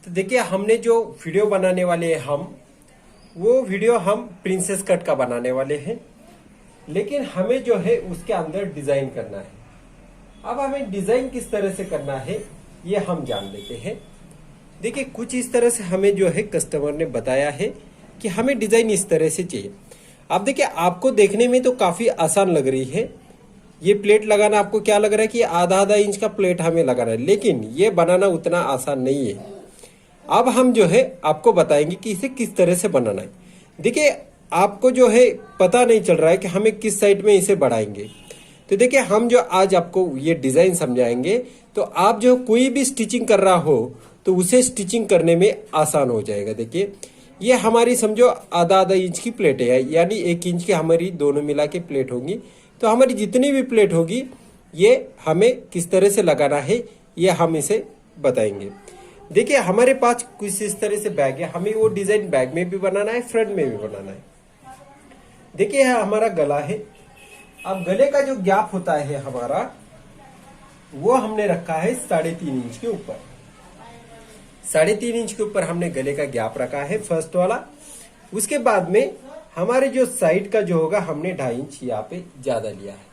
तो देखिए हमने जो वीडियो बनाने वाले हैं वो वीडियो हम प्रिंसेस कट का बनाने वाले हैं, लेकिन हमें जो है उसके अंदर डिजाइन करना है। अब हमें डिजाइन किस तरह से करना है ये हम जान लेते हैं। देखिए कुछ इस तरह से हमें जो है कस्टमर ने बताया है कि हमें डिजाइन इस तरह से चाहिए। अब देखिए आपको देखने में तो काफी आसान लग रही है, ये प्लेट लगाना आपको क्या लग रहा है कि आधा आधा इंच का प्लेट हमें लगाना है, लेकिन ये बनाना उतना आसान नहीं है। अब हम जो है आपको बताएंगे कि इसे किस तरह से बनाना है। देखिए आपको जो है पता नहीं चल रहा है कि हमें किस साइड में इसे बढ़ाएंगे। तो देखिए हम जो आज आपको ये डिजाइन समझाएंगे, तो आप जो कोई भी स्टिचिंग कर रहा हो तो उसे स्टिचिंग करने में आसान हो जाएगा। देखिए ये हमारी समझो आधा आधा इंच की प्लेट है, यानी 1 इंच की हमारी दोनों मिला के प्लेट होगी। तो हमारी जितनी भी प्लेट होगी ये हमें किस तरह से लगाना है ये हम इसे बताएंगे। देखिए हमारे पास कुछ इस तरह से बैग है, हमें वो डिजाइन बैग में भी बनाना है, फ्रंट में भी बनाना है। देखिए यह हमारा गला है। अब गले का जो गैप होता है हमारा, वो हमने रखा है 3.5 इंच के ऊपर। 3.5 इंच के ऊपर हमने गले का गैप रखा है फर्स्ट वाला। उसके बाद में हमारे जो साइड का जो होगा हमने 2.5 इंच यहाँ पे ज्यादा लिया है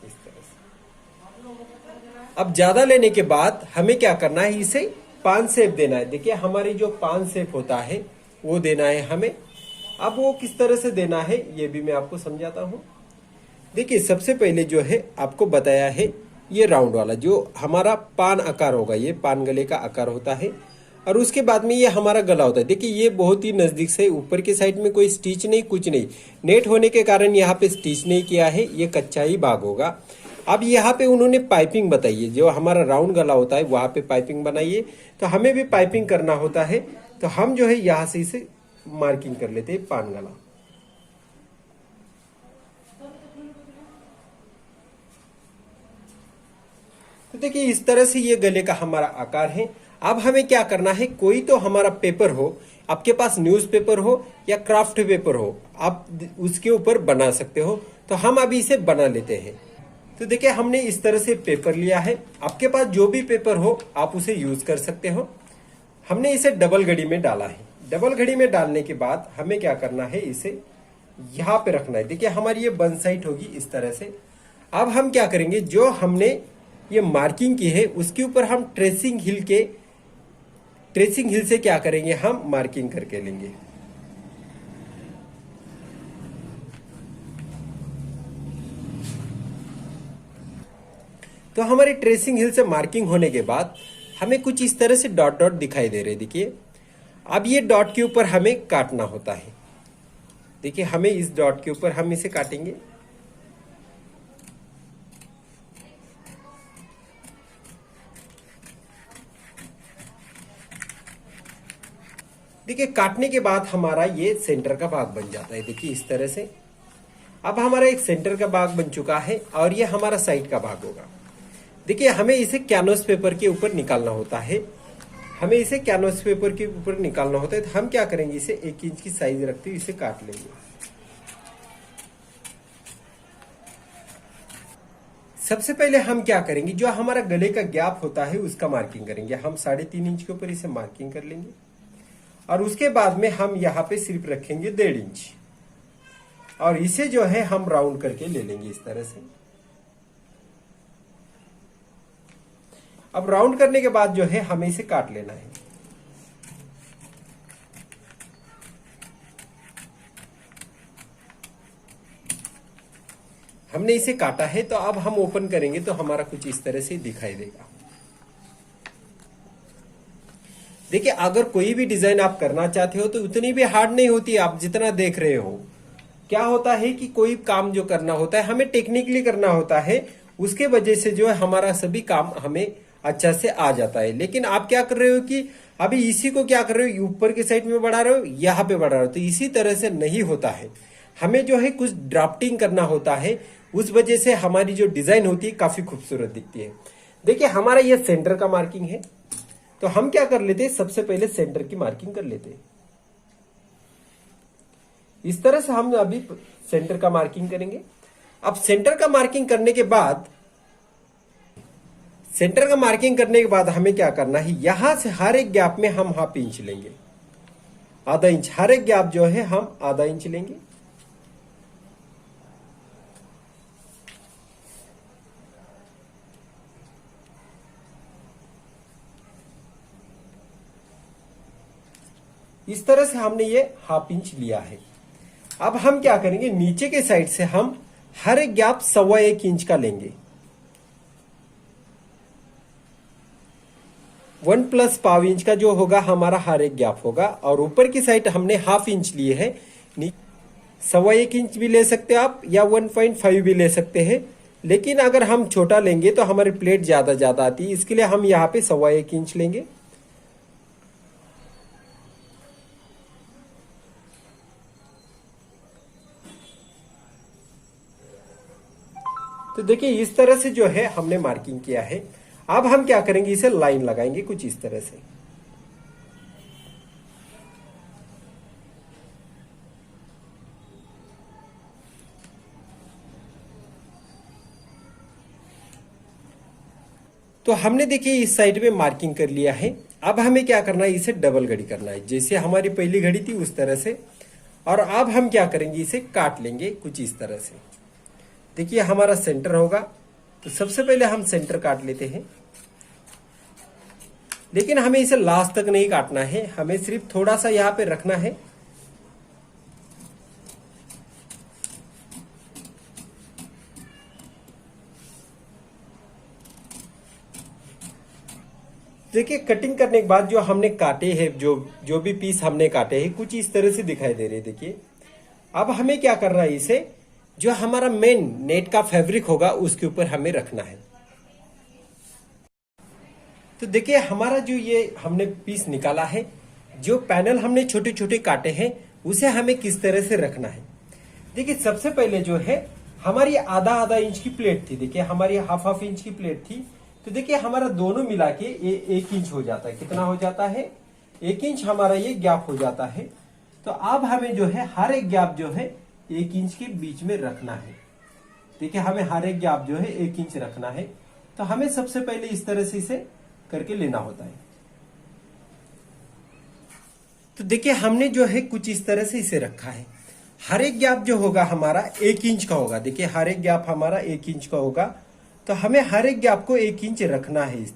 इस तरह से। अब ज्यादा लेने के बाद हमें क्या करना है, इसे 5 शेप देना है। देखिए हमारी जो 5 शेप होता है वो देना है हमें। अब वो किस तरह से देना है ये भी मैं आपको समझाता हूं। देखिए सबसे पहले जो है आपको बताया है ये राउंड वाला जो हमारा पान आकार होगा, ये पान गले का आकार होता है। और उसके बाद में ये हमारा गला होता है। देखिए ये बहुत ही नजदीक से, ऊपर के साइड में कोई स्टिच नहीं, कुछ नहीं, नेट होने के कारण यहाँ पे स्टिच नहीं किया है, ये कच्चा ही भाग होगा। अब यहाँ पे उन्होंने पाइपिंग बताई है, जो हमारा राउंड गला होता है वहां पे पाइपिंग बनाइए। तो हमें भी पाइपिंग करना होता है, तो हम जो है यहाँ से इसे मार्किंग कर लेते हैं पान गला। तो देखिए इस तरह से ये गले का हमारा आकार है। अब हमें क्या करना है, कोई तो हमारा पेपर हो, आपके पास न्यूज़पेपर हो या क्राफ्ट पेपर हो, आप उसके ऊपर बना सकते हो। तो हम अभी इसे बना लेते हैं। तो देखिए हमने इस तरह से पेपर लिया है, आपके पास जो भी पेपर हो आप उसे यूज कर सकते हो। हमने इसे डबल घड़ी में डाला है। डबल घड़ी में डालने के बाद हमें क्या करना है, इसे यहाँ पे रखना है। देखिए हमारी ये बन साइड होगी इस तरह से। अब हम क्या करेंगे, जो हमने ये मार्किंग की है उसके ऊपर हम ट्रेसिंग हिल से क्या करेंगे, हम मार्किंग करके लेंगे। तो हमारी ट्रेसिंग हिल से मार्किंग होने के बाद हमें कुछ इस तरह से डॉट डॉट दिखाई दे रहे। देखिए अब ये डॉट के ऊपर हमें काटना होता है। देखिए हमें इस डॉट के ऊपर हम इसे काटेंगे। देखिए काटने के बाद हमारा ये सेंटर का भाग बन जाता है। देखिए इस तरह से अब हमारा एक सेंटर का भाग बन चुका है और ये हमारा साइड का भाग होगा। देखिए हमें इसे कैनवस पेपर के ऊपर निकालना होता है। हमें इसे कैनवस पेपर के ऊपर निकालना होता है। तो हम क्या करेंगे, इसे 1 इंच की साइज रखते हुए इसे काट लेंगे। सबसे पहले हम क्या करेंगे, जो हमारा गले का गैप होता है उसका मार्किंग करेंगे। हम 3.5 इंच के ऊपर इसे मार्किंग कर लेंगे और उसके बाद में हम यहाँ पे सिर्फ रखेंगे 1.5 इंच और इसे जो है हम राउंड करके ले लेंगे इस तरह से। अब राउंड करने के बाद जो है हमें इसे काट लेना है। हमने इसे काटा है, तो अब हम ओपन करेंगे तो हमारा कुछ इस तरह से दिखाई देगा। देखिए अगर कोई भी डिजाइन आप करना चाहते हो तो उतनी भी हार्ड नहीं होती आप जितना देख रहे हो। क्या होता है कि कोई काम जो करना होता है हमें टेक्निकली करना होता है, उसके वजह से जो है हमारा सभी काम हमें अच्छा से आ जाता है। लेकिन आप क्या कर रहे हो कि अभी इसी को क्या कर रहे हो, ऊपर के साइड में बढ़ा रहे हो, यहाँ पे बढ़ा रहे हो। तो इसी तरह से नहीं होता है, हमें जो है कुछ ड्राफ्टिंग करना होता है। उस वजह से हमारी जो डिजाइन होती है काफी खूबसूरत दिखती है। देखिए हमारा ये सेंटर का मार्किंग है, तो हम क्या कर लेते हैं, सबसे पहले सेंटर की मार्किंग कर लेते हैं। इस तरह से हम अभी सेंटर का मार्किंग करेंगे। अब सेंटर का मार्किंग करने के बाद सेंटर का मार्किंग करने के बाद हमें क्या करना है, यहां से हर एक गैप में हम हाफ इंच लेंगे, आधा इंच, हर एक गैप जो है हम आधा इंच लेंगे। इस तरह से हमने ये हाफ इंच लिया है। अब हम क्या करेंगे, नीचे के साइड से हम हर एक गैप 1.25 इंच का लेंगे। 1 प्लस पाव इंच का जो होगा हमारा हर एक गैप होगा, और ऊपर की साइड हमने हाफ इंच लिए है। 1.25 इंच भी ले सकते हैं आप, या 1.5 भी ले सकते हैं, लेकिन अगर हम छोटा लेंगे तो हमारी प्लेट ज्यादा आती है, इसके लिए हम यहाँ पे 1.25 इंच लेंगे। तो देखिए इस तरह से जो है हमने मार्किंग किया है। अब हम क्या करेंगे, इसे लाइन लगाएंगे कुछ इस तरह से। तो हमने देखिए इस साइड में मार्किंग कर लिया है। अब हमें क्या करना है, इसे डबल घड़ी करना है, जैसे हमारी पहली घड़ी थी उस तरह से। और अब हम क्या करेंगे, इसे काट लेंगे कुछ इस तरह से। देखिए हमारा सेंटर होगा, तो सबसे पहले हम सेंटर काट लेते हैं, लेकिन हमें इसे लास्ट तक नहीं काटना है, हमें सिर्फ थोड़ा सा यहां पे रखना है। देखिए कटिंग करने के बाद जो हमने काटे हैं, जो भी पीस हमने काटे हैं कुछ इस तरह से दिखाई दे रहे हैं। देखिए अब हमें क्या करना है, इसे जो हमारा मेन नेट का फैब्रिक होगा उसके ऊपर हमें रखना है। तो देखिए हमारा जो ये हमने पीस निकाला है, जो पैनल हमने छोटे छोटे काटे हैं उसे हमें किस तरह से रखना है। देखिए सबसे पहले जो है हमारी आधा इंच की प्लेट थी, देखिए हमारी हाफ इंच की प्लेट थी। तो देखिए हमारा दोनों मिला के 1 इंच हो जाता है। कितना हो जाता है, 1 इंच हमारा ये गैप हो जाता है। तो अब हमें जो है हर एक गैप जो है 1 इंच के बीच में रखना है। देखिए हमें हर एक गैप जो है 1 इंच रखना है। तो हमें सबसे पहले इस तरह से इसे करके लेना होता है। तो देखिए हमने जो है कुछ इस तरह से इसे रखा है। हर एक गैप जो होगा हमारा 1 इंच का होगा। देखिए हर एक गैप हमारा 1 इंच का होगा, तो हमें हर एक गैप को 1 इंच रखना है। इस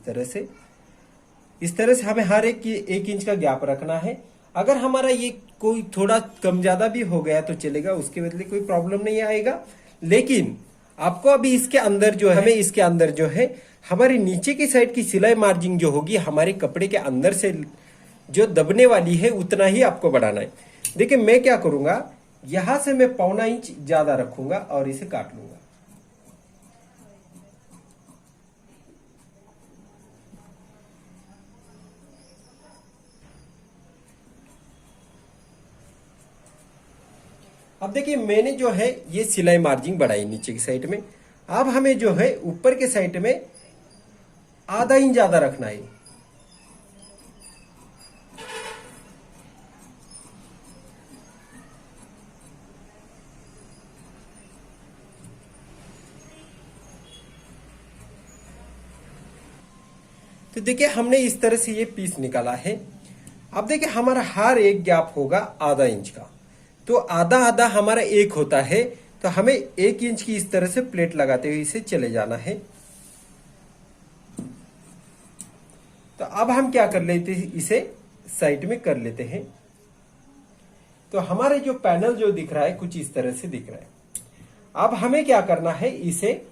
तरह से हमें हर एक 1 इंच का गैप रखना है। अगर हमारा ये कोई थोड़ा कम ज्यादा भी हो गया तो चलेगा, उसके बदले कोई प्रॉब्लम नहीं आएगा। लेकिन आपको अभी इसके अंदर जो है, हमें इसके अंदर जो है हमारी नीचे की साइड की सिलाई मार्जिन जो होगी हमारे कपड़े के अंदर से जो दबने वाली है उतना ही आपको बढ़ाना है। देखिए मैं क्या करूंगा, यहां से मैं 1.25 इंच ज्यादा रखूंगा और इसे काट लूंगा। अब देखिए मैंने जो है ये सिलाई मार्जिन बढ़ाई नीचे की साइड में। अब हमें जो है ऊपर के साइड में आधा इंच ज्यादा रखना है। तो देखिए हमने इस तरह से ये पीस निकाला है। अब देखिए हमारा हर एक गैप होगा आधा इंच का, तो आधा आधा हमारा एक होता है। तो हमें 1 इंच की इस तरह से प्लेट लगाते हुए इसे चले जाना है। तो अब हम क्या कर लेते हैं, इसे साइड में कर लेते हैं। तो हमारे जो पैनल जो दिख रहा है कुछ इस तरह से दिख रहा है। अब हमें क्या करना है, इसे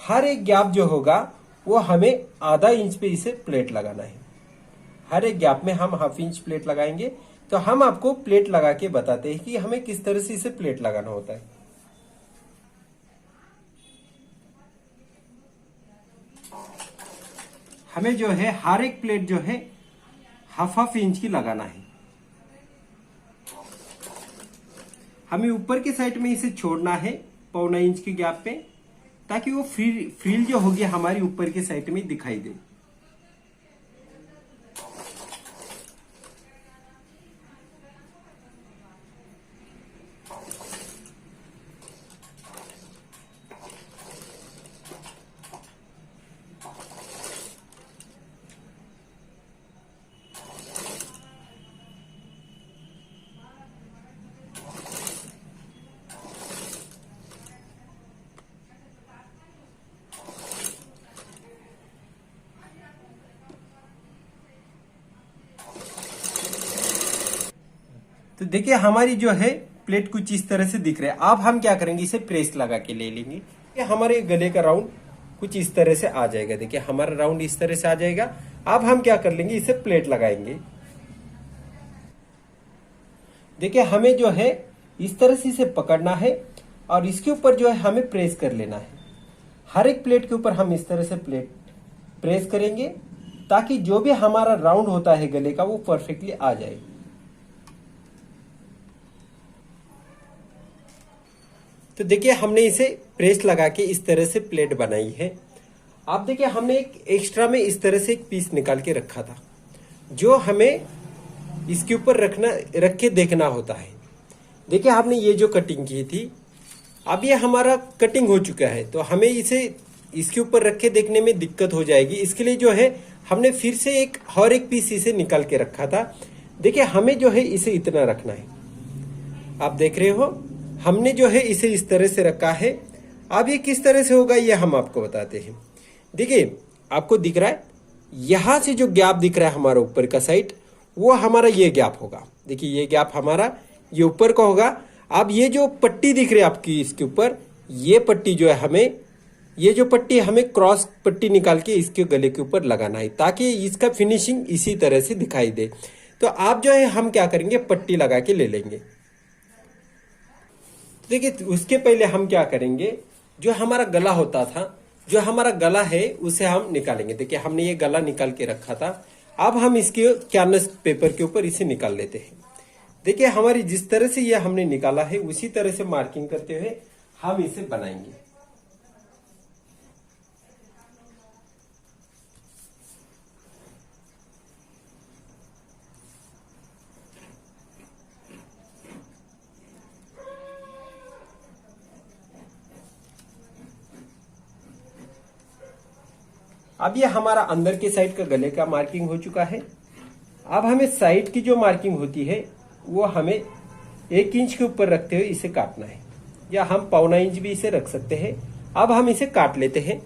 हर एक गैप जो होगा वो हमें आधा इंच पे इसे प्लेट लगाना है। हर एक गैप में हम हाफ इंच प्लेट लगाएंगे। तो हम आपको प्लेट लगा के बताते हैं कि हमें किस तरह से इसे प्लेट लगाना होता है। हमें जो है हर एक प्लेट जो है हाफ इंच की लगाना है। हमें ऊपर की साइड में इसे छोड़ना है 1.25 इंच की गैप पे, ताकि वो फ्रिल जो होगी हमारी ऊपर की साइड में दिखाई दे। तो देखिए हमारी जो है प्लेट कुछ इस तरह से दिख रहा है। अब हम क्या करेंगे, इसे प्रेस लगा के ले लेंगे। ये हमारे गले का राउंड कुछ इस तरह से आ जाएगा। देखिए हमारा राउंड इस तरह से आ जाएगा। अब हम क्या कर लेंगे, इसे प्लेट लगाएंगे। देखिए हमें जो है इस तरह से इसे पकड़ना है और इसके ऊपर जो है हमें प्रेस कर लेना है। हर एक प्लेट के ऊपर हम इस तरह से प्लेट प्रेस करेंगे ताकि जो भी हमारा राउंड होता है गले का वो परफेक्टली आ जाए। तो देखिए हमने इसे प्रेस लगा के इस तरह से प्लेट बनाई है। आप देखिए हमने एक एक्स्ट्रा में इस तरह से एक पीस निकाल के रखा था जो हमें इसके ऊपर रख के देखना होता है। देखिए आपने ये जो कटिंग की थी, अब ये हमारा कटिंग हो चुका है, तो हमें इसे इसके ऊपर रख के देखने में दिक्कत हो जाएगी। इसके लिए जो है हमने फिर से एक पीस इसे निकाल के रखा था। देखिए हमें जो है इसे इतना रखना है। आप देख रहे हो हमने जो है इसे इस तरह से रखा है। अब ये किस तरह से होगा ये हम आपको बताते हैं। देखिए आपको दिख रहा है यहां से जो गैप दिख रहा है हमारा ऊपर का साइड, वो हमारा ये गैप होगा। देखिए ये गैप हमारा ये ऊपर का होगा। अब ये जो पट्टी दिख रही है आपकी इसके ऊपर, ये पट्टी जो है हमें ये जो पट्टी हमें क्रॉस पट्टी निकाल के इसके गले के ऊपर लगाना है ताकि इसका फिनिशिंग इसी तरह से दिखाई दे। तो आप जो है हम क्या करेंगे, पट्टी लगा के ले लेंगे। देखिए उसके पहले हम क्या करेंगे, जो हमारा गला होता था, जो हमारा गला है उसे हम निकालेंगे। देखिए हमने ये गला निकाल के रखा था। अब हम इसके कैनवस पेपर के ऊपर इसे निकाल लेते हैं। देखिए हमारी जिस तरह से ये हमने निकाला है उसी तरह से मार्किंग करते हुए हम इसे बनाएंगे। अब ये हमारा अंदर के साइड का गले का मार्किंग हो चुका है। अब हमें साइड की जो मार्किंग होती है वो हमें 1 इंच के ऊपर रखते हुए इसे काटना है, या हम 1.25 इंच भी इसे रख सकते हैं। अब हम इसे काट लेते हैं।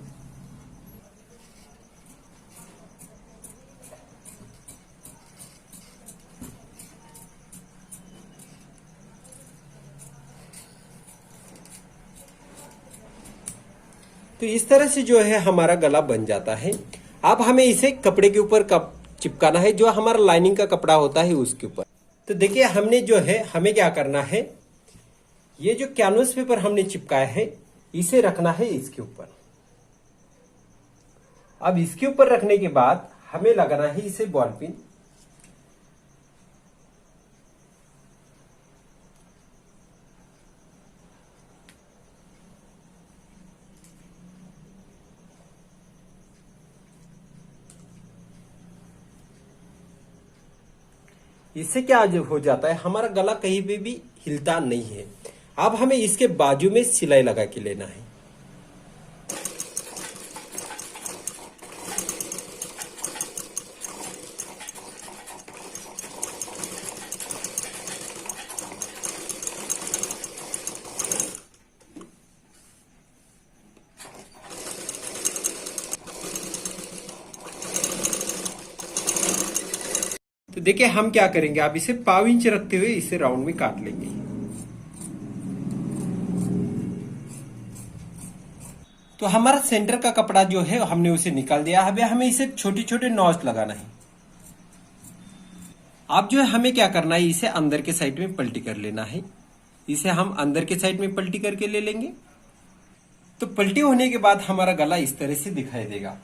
तो इस तरह से जो है हमारा गला बन जाता है। अब हमें इसे कपड़े के ऊपर चिपकाना है, जो हमारा लाइनिंग का कपड़ा होता है उसके ऊपर। तो देखिए हमने जो है हमें क्या करना है, ये जो कैनवस पेपर हमने चिपकाया है इसे रखना है इसके ऊपर। अब इसके ऊपर रखने के बाद हमें लगाना है इसे बॉल पिन। इससे क्या हो जाता है, हमारा गला कहीं पे भी हिलता नहीं है। अब हमें इसके बाजू में सिलाई लगा के लेना है। तो देखिए हम क्या करेंगे, आप इसे 1.25 इंच रखते हुए इसे राउंड में काट लेंगे। तो हमारा सेंटर का कपड़ा जो है हमने उसे निकाल दिया। अब हमें इसे छोटे छोटे नॉच लगाना है। अब जो है हमें क्या करना है, इसे अंदर के साइड में पलटी कर लेना है। इसे हम अंदर के साइड में पलटी करके ले लेंगे। तो पलटी होने के बाद हमारा गला इस तरह से दिखाई देगा।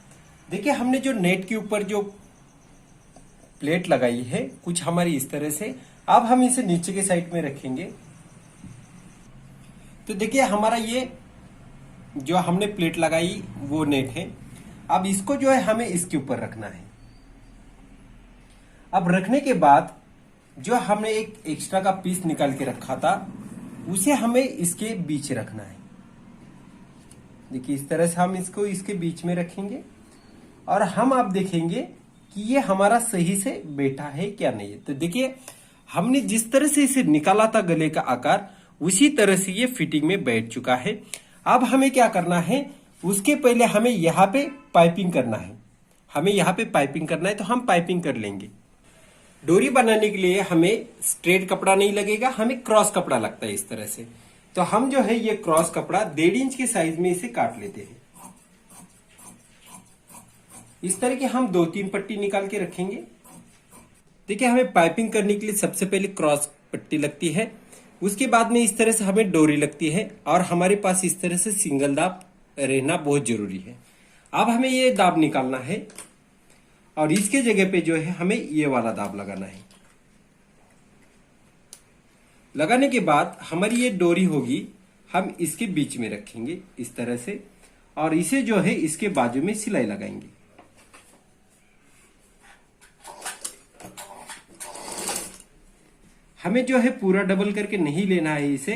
देखिए हमने जो नेट के ऊपर जो प्लेट लगाई है कुछ हमारी इस तरह से। अब हम इसे नीचे के साइड में रखेंगे। तो देखिए हमारा ये जो हमने प्लेट लगाई वो नेट है। अब इसको जो है हमें इसके ऊपर रखना है। अब रखने के बाद जो हमने एक एक्स्ट्रा का पीस निकाल के रखा था उसे हमें इसके बीच रखना है। देखिए इस तरह से हम इसको इसके बीच में रखेंगे और हम आप देखेंगे कि ये हमारा सही से बैठा है क्या नहीं है। तो देखिए हमने जिस तरह से इसे निकाला था गले का आकार उसी तरह से ये फिटिंग में बैठ चुका है। अब हमें क्या करना है, उसके पहले हमें यहाँ पे पाइपिंग करना है। हमें यहाँ पे पाइपिंग करना है तो हम पाइपिंग कर लेंगे। डोरी बनाने के लिए हमें स्ट्रेट कपड़ा नहीं लगेगा, हमें क्रॉस कपड़ा लगता है इस तरह से। तो हम जो है ये क्रॉस कपड़ा 1.5 इंच के साइज में इसे काट लेते हैं। इस तरह के हम 2-3 पट्टी निकाल के रखेंगे। देखिए, हमें पाइपिंग करने के लिए सबसे पहले क्रॉस पट्टी लगती है, उसके बाद में इस तरह से हमें डोरी लगती है, और हमारे पास इस तरह से सिंगल दाब रहना बहुत जरूरी है। अब हमें ये दाब निकालना है और इसके जगह पे जो है हमें ये वाला दाब लगाना है। लगाने के बाद हमारी ये डोरी होगी, हम इसके बीच में रखेंगे इस तरह से, और इसे जो है इसके बाजू में सिलाई लगाएंगे। हमें जो है पूरा डबल करके नहीं लेना है इसे,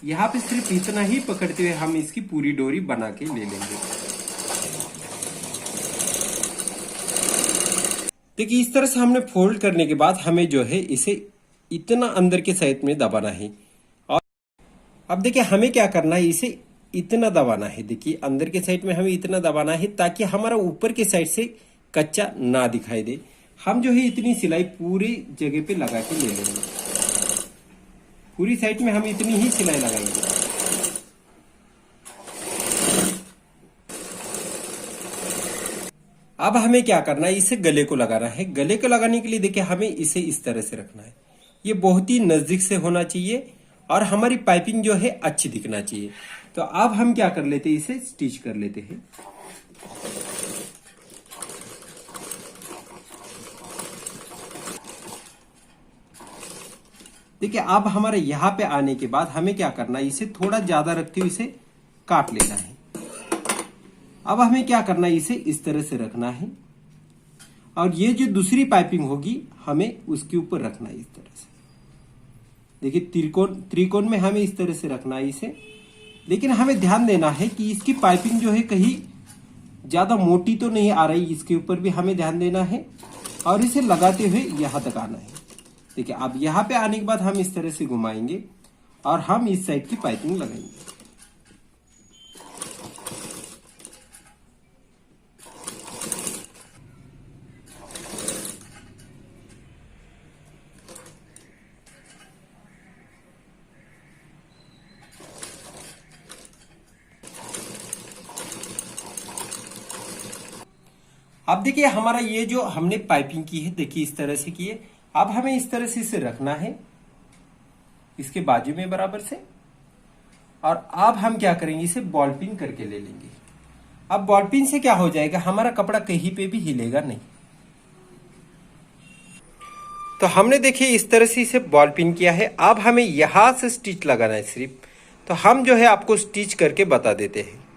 यहां पे सिर्फ इतना ही पकड़ते हुए हम इसकी पूरी डोरी बना के ले लेंगे। देखिए, इस तरह से हमने फोल्ड करने के बाद हमें जो है इसे इतना अंदर के साइड में दबाना है। और अब देखिए, हमें क्या करना है, इसे इतना दबाना है। देखिए, अंदर के साइड में हमें इतना दबाना है ताकि हमारा ऊपर के साइड से कच्चा ना दिखाई दे। हम जो है इतनी सिलाई पूरी जगह पे लगा के ले लेंगे। पूरी साइड में हम इतनी ही सिलाई लगाएंगे। अब हमें क्या करना है, इसे गले को लगाना है। गले को लगाने के लिए देखिए, हमें इसे इस तरह से रखना है। ये बहुत ही नजदीक से होना चाहिए और हमारी पाइपिंग जो है अच्छी दिखना चाहिए। तो अब हम क्या कर लेते हैं, इसे स्टिच कर लेते हैं। देखिए, अब हमारे यहां पे आने के बाद हमें क्या करना है, इसे थोड़ा ज्यादा रखते हुए इसे काट लेना है। अब हमें क्या करना है, इसे इस तरह से रखना है, और ये जो दूसरी पाइपिंग होगी हमें उसके ऊपर रखना है इस तरह से। देखिए, त्रिकोण में हमें इस तरह से रखना है इसे। लेकिन हमें ध्यान देना है कि इसकी पाइपिंग जो है कहीं ज्यादा मोटी तो नहीं आ रही, इसके ऊपर भी हमें ध्यान देना है, और इसे लगाते हुए यहां तक आना है। देखिए, अब यहां पे आने के बाद हम इस तरह से घुमाएंगे और हम इस साइड की पाइपिंग लगाएंगे। अब देखिए, हमारा ये जो हमने पाइपिंग की है, देखिए इस तरह से की है। अब हमें इस तरह से इसे रखना है इसके बाजू में बराबर से, और अब हम क्या करेंगे, इसे बॉल पिन करके ले लेंगे। अब बॉल पिन से क्या हो जाएगा, हमारा कपड़ा कहीं पे भी हिलेगा नहीं। तो हमने देखिए इस तरह से इसे बॉल पिन किया है। अब हमें यहां से स्टिच लगाना है सिर्फ। तो हम जो है आपको स्टिच करके बता देते हैं।